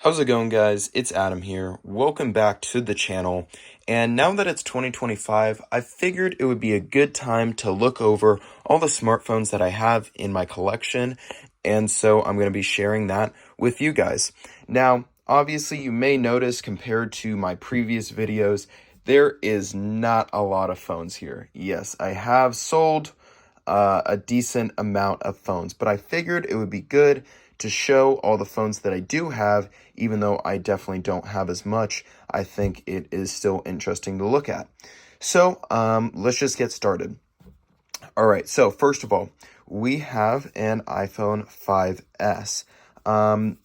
How's it going, guys? It's Adam here. Welcome back to the channel. And now that it's 2025, I figured it would be a good time to look over all the smartphones that I have in my collection. And so I'm going to be sharing that with you guys. Now, obviously, you may notice compared to my previous videos, there is not a lot of phones here. Yes, I have sold a decent amount of phones, but I figured it would be good to show all the phones that I do have, even though I definitely don't have as much. I think it is still interesting to look at. So let's just get started. All right, so first of all, we have an iPhone 5S.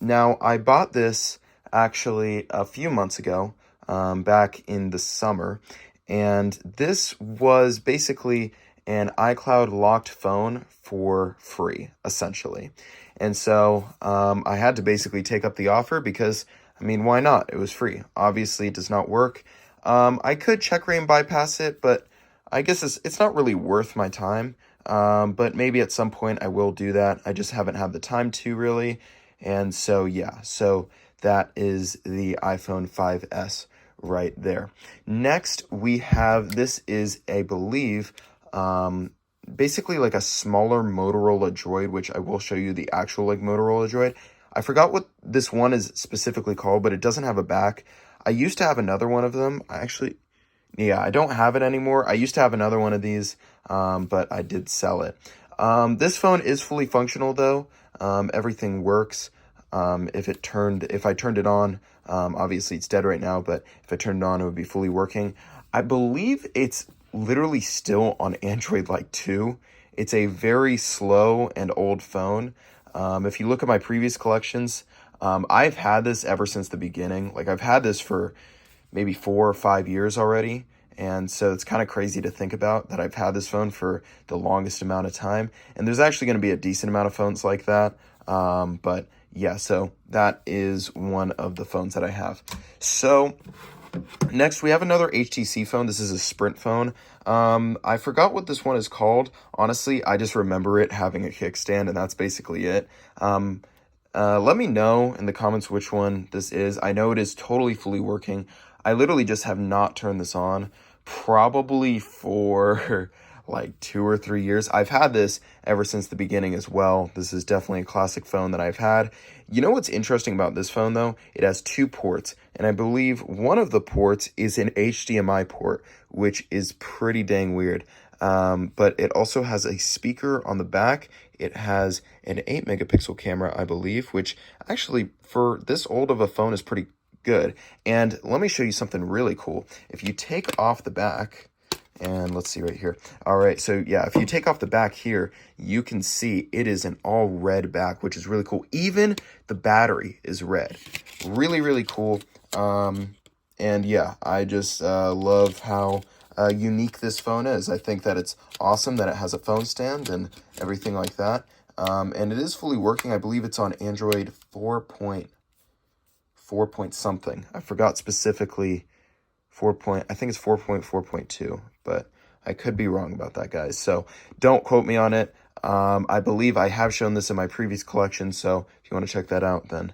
Now, I bought this actually a few months ago, back in the summer, and this was basically an iCloud locked phone for free, essentially. And so I had to basically take up the offer because, I mean, why not? It was free. Obviously, it does not work. I could check rate and bypass it, but I guess it's not really worth my time. But maybe at some point I will do that. I just haven't had the time to really. And so, yeah, so that is the iPhone 5S right there. Next, we have, this is, I believe, basically like a smaller Motorola Droid, which I will show you the actual like Motorola Droid. I forgot what this one is specifically called, but it doesn't have a back. I used to have another one of them. Yeah, I don't have it anymore. I used to have another one of these, but I did sell it. This phone is fully functional though. Everything works. If I turned it on, obviously it's dead right now, but if I turned it on, it would be fully working. I believe it's literally still on Android like 2. It's a very slow and old phone. If you look at my previous collections, I've had this ever since the beginning. Like I've had this for maybe 4 or 5 years already. And so it's kind of crazy to think about that I've had this phone for the longest amount of time. And there's actually going to be a decent amount of phones like that. But yeah, so that is one of the phones that I have. So next, we have another HTC phone. This is a Sprint phone. I forgot what this one is called. Honestly, I just remember it having a kickstand, and that's basically it. Let me know in the comments which one this is. I know it is totally fully working. I literally just have not turned this on, probably for like 2 or 3 years. I've had this ever since the beginning as well. This is definitely a classic phone that I've had. You know what's interesting about this phone though? It has 2 ports, and I believe one of the ports is an HDMI port, which is pretty dang weird. But it also has a speaker on the back. It has an 8 megapixel camera, I believe, which actually for this old of a phone is pretty good. And let me show you something really cool. If you take off the back, and let's see right here. All right, so yeah, if you take off the back here, you can see it is an all red back, which is really cool. Even the battery is red. Really, really cool. And yeah, I just love how unique this phone is. I think that it's awesome that it has a phone stand and everything like that. And it is fully working. I believe it's on Android 4 point something. I forgot specifically I think it's 4.4.2, but I could be wrong about that, guys. So don't quote me on it. I believe I have shown this in my previous collection, so if you want to check that out, then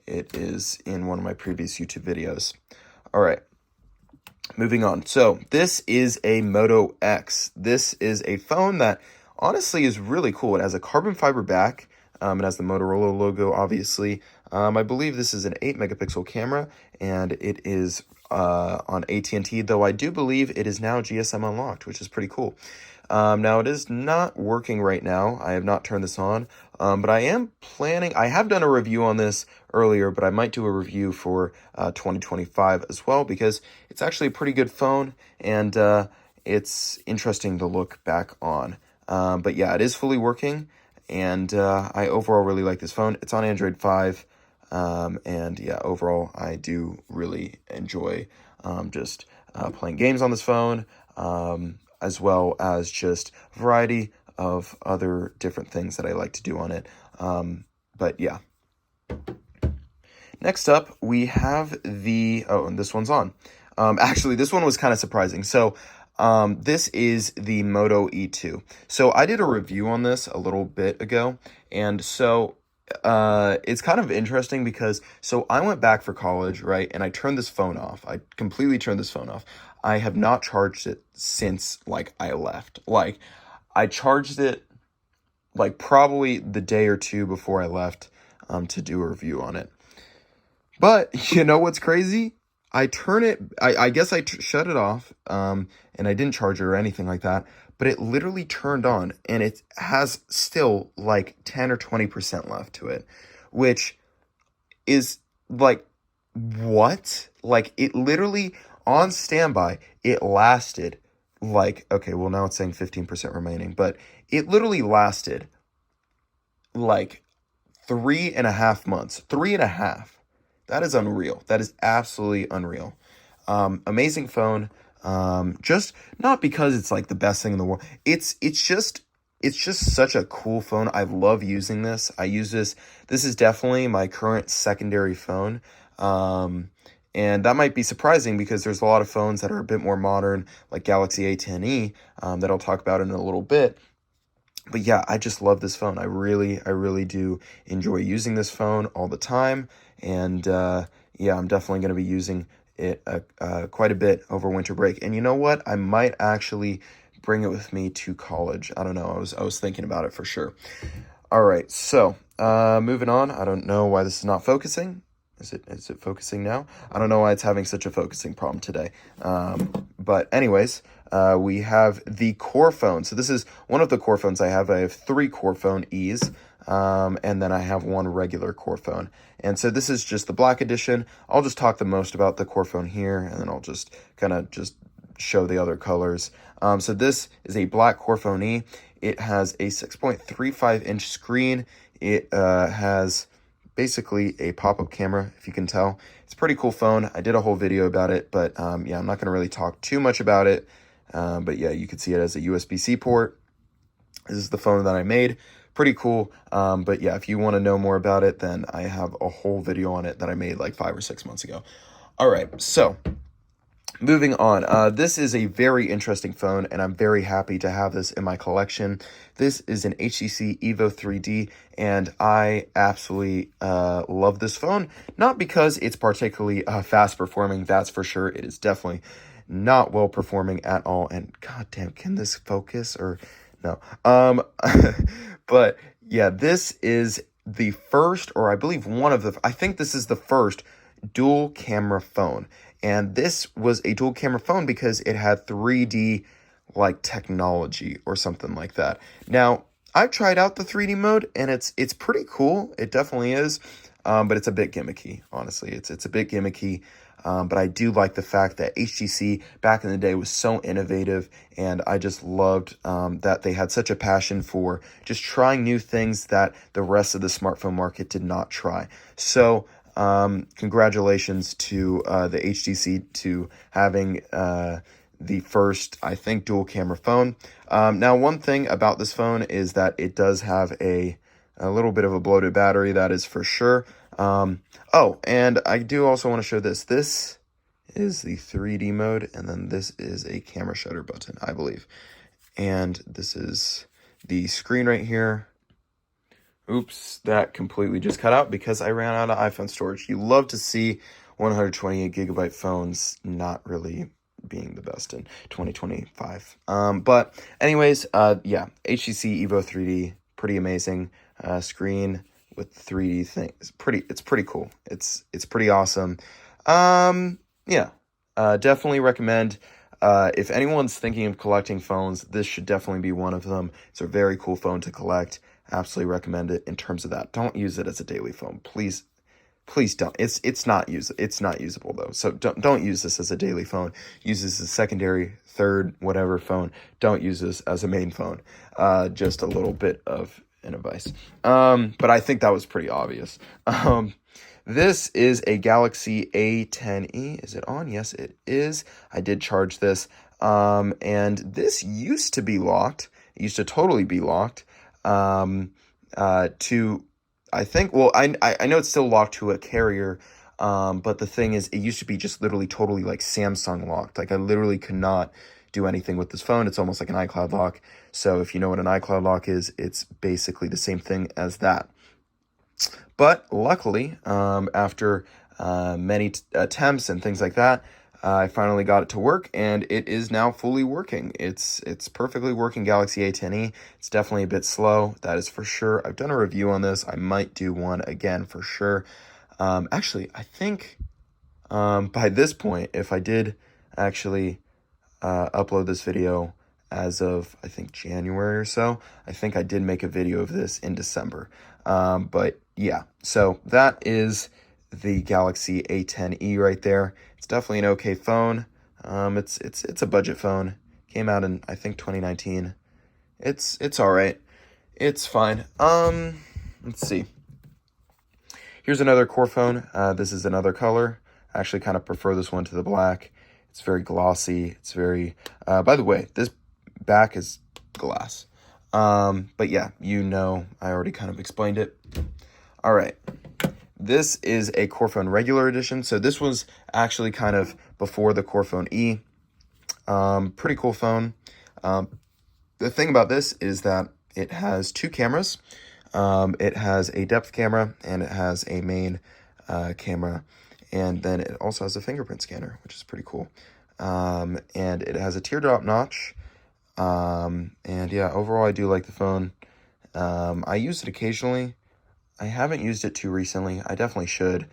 it is in one of my previous YouTube videos. All right, moving on. So this is a Moto X. This is a phone that honestly is really cool. It has a carbon fiber back. It has the Motorola logo, obviously. I believe this is an 8 megapixel camera, and it is on AT&T, though I do believe it is now GSM unlocked, which is pretty cool. Now, it is not working right now. I have not turned this on, but I am planning. I have done a review on this earlier, but I might do a review for 2025 as well, because it's actually a pretty good phone, and it's interesting to look back on. But yeah, it is fully working, and I overall really like this phone. It's on Android 5. And yeah, overall, I do really enjoy just playing games on this phone, as well as just a variety of other different things that I like to do on it. But yeah. Next up, we have and this one's on. Actually, this one was kind of surprising. So, this is the Moto E2. So I did a review on this a little bit ago, and so it's kind of interesting because so I went back for college, right? And I turned this phone off. I completely turned this phone off. I have not charged it since like I left. Like I charged it like probably the day or two before I left to do a review on it. But you know what's crazy? I guess shut it off, and I didn't charge it or anything like that, but it literally turned on and it has still like 10 or 20% left to it, which is like, what? Like, it literally on standby, it lasted like, okay, well, now it's saying 15% remaining, but it literally lasted like 3.5 months. 3.5. That is unreal. That is absolutely unreal. Amazing phone. Just not because it's like the best thing in the world. It's just such a cool phone. I love using this. I use this. This is definitely my current secondary phone. Um, and that might be surprising because there's a lot of phones that are a bit more modern, like Galaxy A10e, that I'll talk about in a little bit. But yeah, I just love this phone. I really do enjoy using this phone all the time. And yeah, I'm definitely going to be using it quite a bit over winter break. And you know what? I might actually bring it with me to college. I don't know. I was thinking about it for sure. All right, so moving on. I don't know why this is not focusing. Is it focusing now? I don't know why it's having such a focusing problem today. But anyways, we have the Core phone. So this is one of the Core phones I have. I have three Core phone E's, and then I have one regular Core phone. And so this is just the black edition. I'll just talk the most about the Core phone here, and then I'll just kind of just show the other colors. So this is a black Core phone E. It has a 6.35-inch screen. It has basically a pop-up camera, if you can tell. It's a pretty cool phone. I did a whole video about it, but yeah, I'm not going to really talk too much about it. But yeah, you can see it as a USB-C port. This is the phone that I made. Pretty cool. But yeah, if you want to know more about it, then I have a whole video on it that I made like 5 or 6 months ago. All right, so moving on, this is a very interesting phone, and I'm very happy to have this in my collection. This is an HTC Evo 3D, and I absolutely love this phone. Not because it's particularly fast performing, that's for sure. It is definitely not well performing at all. And goddamn, can this focus or no? But yeah, this is the first, or I believe one of the. I think this is the first dual camera phone. And this was a dual camera phone because it had 3D like technology or something like that. Now, I've tried out the 3D mode and it's pretty cool. It definitely is. But it's a bit gimmicky, honestly. It's a bit gimmicky. But I do like the fact that HTC back in the day was so innovative, and I just loved that they had such a passion for just trying new things that the rest of the smartphone market did not try. So congratulations to the HTC to having the first, I think, dual camera phone. Now, one thing about this phone is that it does have a little bit of a bloated battery, that is for sure. Oh, and I do also want to show this. This is the 3D mode, and then this is a camera shutter button, I believe. And this is the screen right here. Oops, that completely just cut out because I ran out of iPhone storage. You love to see 128 gigabyte phones not really being the best in 2025. But anyways, yeah, HTC Evo 3D, pretty amazing screen with 3D things. It's pretty cool. It's pretty awesome. Yeah, definitely recommend. If anyone's thinking of collecting phones, this should definitely be one of them. It's a very cool phone to collect. Absolutely recommend it in terms of that. Don't use it as a daily phone, please. Please don't. It's not usable though. So don't use this as a daily phone. Use this as a secondary, third, whatever phone. Don't use this as a main phone. Just a little bit of an advice. But I think that was pretty obvious. This is a Galaxy A10e. Is it on? Yes, it is. I did charge this. And this used to be locked. It used to totally be locked. To, I think, well, I know it's still locked to a carrier, but the thing is, it used to be just literally totally like Samsung locked. Like I literally could not do anything with this phone. It's almost like an iCloud lock. So if you know what an iCloud lock is, it's basically the same thing as that. But luckily, after many attempts and things like that, I finally got it to work, and it is now fully working. It's perfectly working Galaxy A10e. It's definitely a bit slow, that is for sure. I've done a review on this. I might do one again for sure. Actually, I think by this point, if I did actually upload this video as of, I think, January or so, I think I did make a video of this in December. But yeah, so that is the Galaxy A10e right there. It's definitely an okay phone. It's a budget phone. Came out in, I think, 2019. It's all right. It's fine. Let's see. Here's another Core phone. This is another color. I actually kind of prefer this one to the black. It's very glossy. It's very, by the way, this back is glass. But yeah, I already kind of explained it. All right. This is a Core phone regular edition. So this was actually kind of before the Core phone E. Pretty cool phone. The thing about this is that it has two cameras. It has a depth camera and it has a main camera. And then it also has a fingerprint scanner, which is pretty cool. And it has a teardrop notch. And yeah, overall, I do like the phone. I use it occasionally. I haven't used it too recently. I definitely should.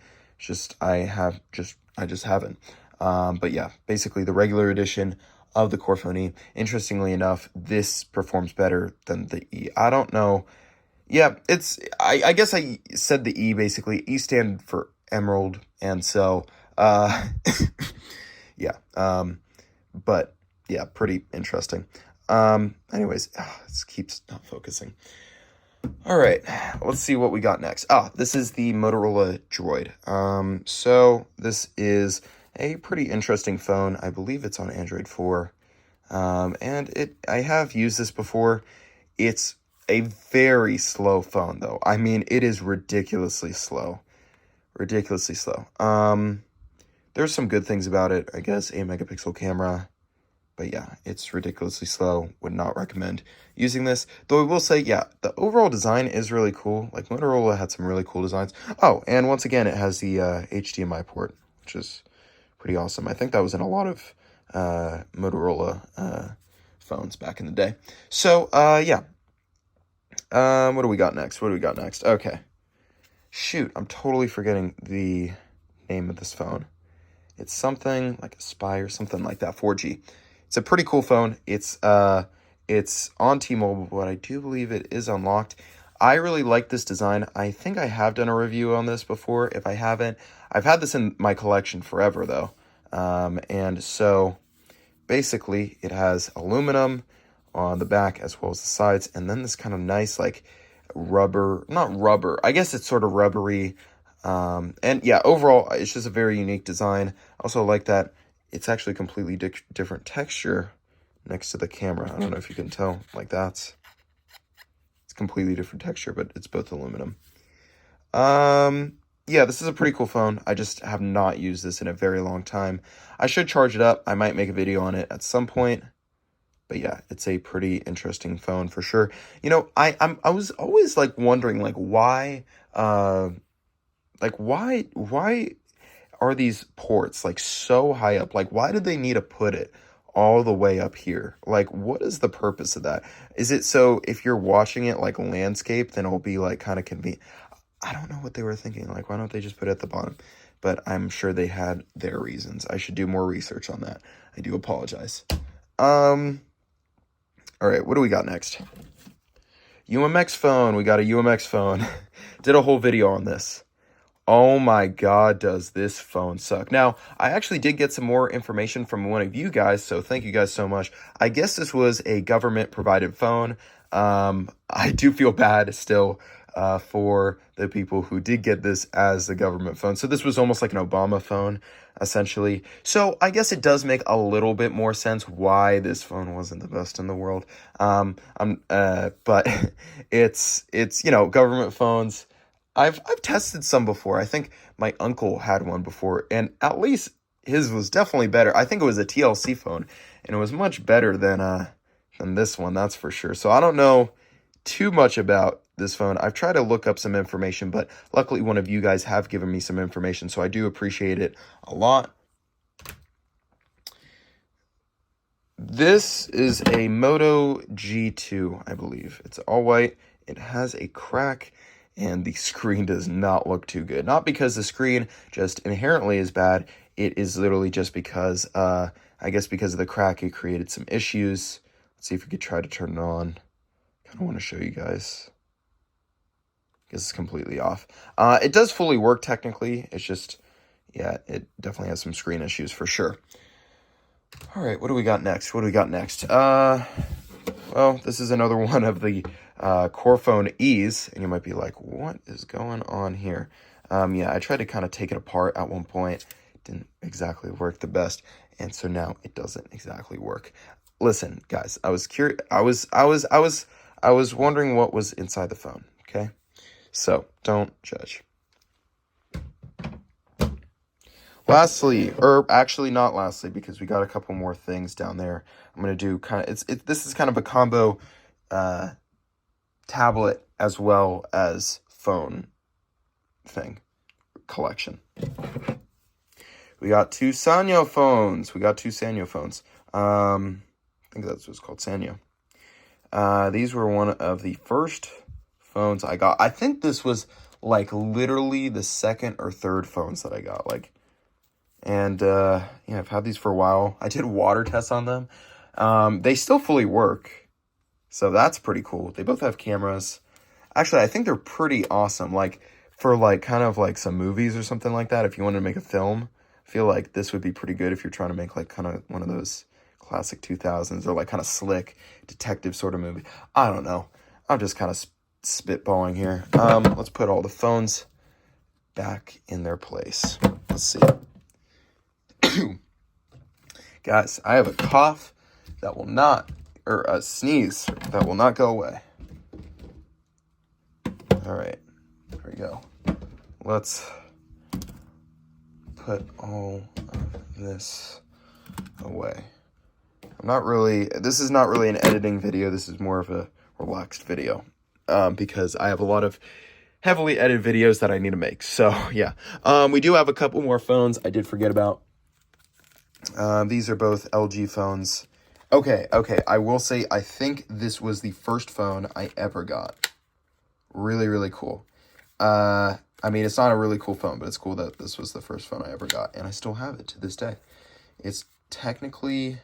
I just haven't. But yeah, basically the regular edition of the Core phone E. Interestingly enough, this performs better than the E. I don't know. Yeah, I guess I said the E basically. E stand for Emerald, and so, yeah, but yeah, pretty interesting. Anyways, this keeps not focusing. All right, let's see what we got next. This is the Motorola Droid. So this is a pretty interesting phone. I believe it's on Android 4. And I have used this before. It's a very slow phone though. I mean, it is ridiculously slow. Ridiculously slow. There's some good things about it, I guess, 8-megapixel camera. But yeah, it's ridiculously slow. Would not recommend using this. Though I will say, yeah, the overall design is really cool. Like, Motorola had some really cool designs. Oh, and once again, it has the HDMI port, which is pretty awesome. I think that was in a lot of Motorola phones back in the day. So, yeah. What do we got next? Okay. Shoot, I'm totally forgetting the name of this phone. It's something like a Spy or something like that, 4G. It's a pretty cool phone. It's on T-Mobile, but I do believe it is unlocked. I really like this design. I think I have done a review on this before. If I haven't, I've had this in my collection forever, though. And so, basically, it has aluminum on the back as well as the sides, and then this kind of nice, like, not rubber, I guess it's sort of rubbery. And yeah, overall, it's just a very unique design. I also like that it's actually completely different texture next to the camera. I don't know if you can tell, like it's completely different texture, but it's both aluminum. Yeah, this is a pretty cool phone. I just have not used this in a very long time. I should charge it up. I might make a video on it at some point. But yeah, it's a pretty interesting phone for sure. I was always like wondering why are these ports like so high up? Like, why did they need to put it all the way up here? Like, what is the purpose of that? Is it so if you're watching it like landscape, then it'll be like kind of convenient? I don't know what they were thinking. Like, why don't they just put it at the bottom? But I'm sure they had their reasons. I should do more research on that. I do apologize. All right, what do we got next? UMX phone. We got a UMX phone. Did a whole video on this. Oh my God, does this phone suck. Now, I actually did get some more information from one of you guys, so thank you guys so much. I guess this was a government-provided phone. I do feel bad still for the people who did get this as the government phone. So this was almost like an Obama phone, essentially. So I guess it does make a little bit more sense why this phone wasn't the best in the world. But it's government phones. I've tested some before. I think my uncle had one before, and at least his was definitely better. I think it was a TLC phone, and it was much better than this one, that's for sure. So I don't know too much about this phone. I've tried to look up some information, but luckily one of you guys have given me some information, so I do appreciate it a lot. This is a Moto G2, I believe. It's all white. It has a crack, and the screen does not look too good. Not because the screen just inherently is bad. It is literally just because, I guess because of the crack, it created some issues. Let's see if we could try to turn it on. Kind of want to show you guys. I guess it's completely off. It does fully work technically. It's just, yeah, it definitely has some screen issues for sure. All right, what do we got next? Well, this is another one of the Corefone E's, and you might be like, what is going on here? Yeah, I tried to kind of take it apart at one point. Didn't exactly work the best, and so now it doesn't exactly work. Listen, guys, I was curious. I was wondering what was inside the phone. Okay, so don't judge. Lastly, or actually not lastly, because we got a couple more things down there. I'm gonna do this is kind of a combo tablet as well as phone thing collection. We got two Sanyo phones. I think that's what it's called, Sanyo. These were one of the first phones I got. I think this was like literally the second or third phones that I got. And yeah, I've had these for a while. I did water tests on them. They still fully work, so that's pretty cool. They both have cameras. Actually, I think they're pretty awesome. Like for kind of like some movies or something like that. If you wanted to make a film, I feel like this would be pretty good if you're trying to make like kind of one of those classic 2000s or like kind of slick detective sort of movie. I don't know. I'm just kind of spitballing here. Let's put all the phones back in their place. Let's see. Guys, I have a cough that will not, or a sneeze that will not go away. All right, there we go. Let's put all of this away. This is not really an editing video. This is more of a relaxed video because I have a lot of heavily edited videos that I need to make. So yeah, we do have a couple more phones I did forget about. These are both LG phones. Okay, I will say I think this was the first phone I ever got. Really, really cool. I mean, it's not a really cool phone, but it's cool that this was the first phone I ever got, and I still have it to this day. It's technically,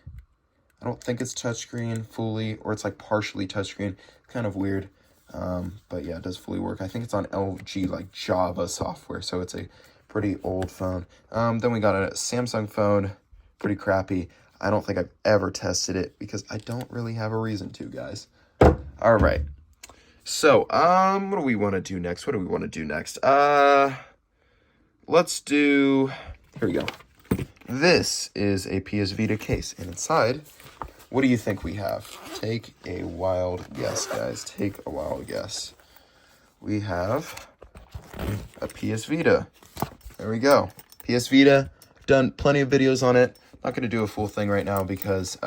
I don't think it's touchscreen fully, or it's like partially touchscreen. Kind of weird. But yeah, it does fully work. I think it's on LG like Java software, so it's a pretty old phone. Then we got a Samsung phone. Pretty crappy. I don't think I've ever tested it because I don't really have a reason to, guys. All right. So, what do we want to do next? Let's do, here we go. This is a PS Vita case, and inside, what do you think we have? Take a wild guess, guys. Take a wild guess. We have a PS Vita. There we go. PS Vita. Done plenty of videos on it. Not going to do a full thing right now because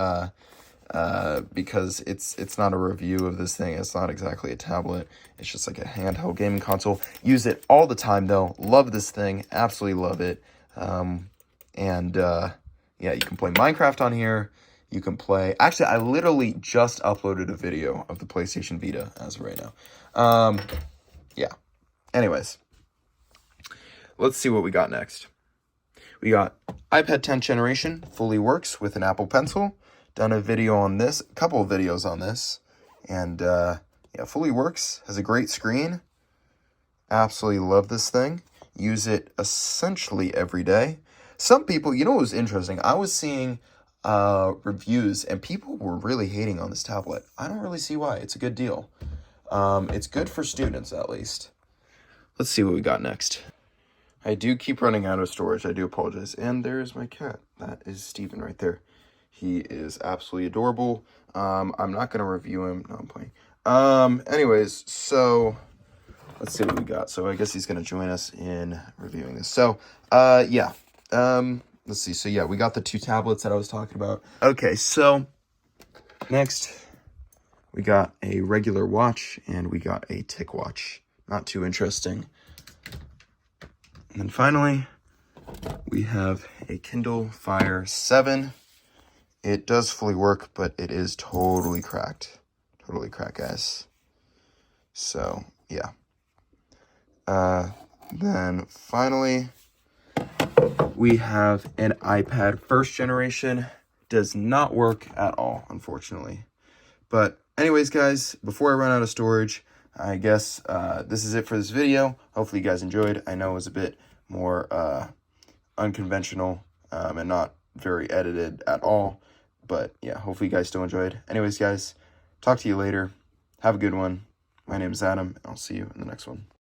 it's not a review of this thing. It's not exactly a tablet. It's just like a handheld gaming console. Use it all the time though. Love this thing. Absolutely love it. Yeah, you can play Minecraft on here. You can play. Actually, I literally just uploaded a video of the PlayStation Vita as of right now. Yeah. Anyways, let's see what we got next. We got iPad 10th generation, fully works with an Apple Pencil. Done a video on this, a couple of videos on this. And yeah, fully works, has a great screen. Absolutely love this thing. Use it essentially every day. Some people, you know what was interesting? I was seeing reviews and people were really hating on this tablet. I don't really see why. It's a good deal. It's good for students at least. Let's see what we got next. I do keep running out of storage. I do apologize. And there's my cat. That is Steven right there. He is absolutely adorable. I'm not going to review him. No, I'm playing. Anyways, so let's see what we got. So I guess he's going to join us in reviewing this. So, yeah. Let's see. So, yeah, we got the two tablets that I was talking about. Okay, so next We got a regular watch, and we got a TicWatch. Not too interesting. And then finally, we have a Kindle Fire 7. It does fully work, but it is totally cracked. Totally cracked, guys. So, yeah. Then finally, we have an iPad first generation. Does not work at all, unfortunately. But anyways, guys, before I run out of storage, I guess this is it for this video. Hopefully you guys enjoyed. I know it was a bit more unconventional and not very edited at all. But yeah, hopefully you guys still enjoyed. Anyways, guys, talk to you later. Have a good one. My name is Adam, and I'll see you in the next one.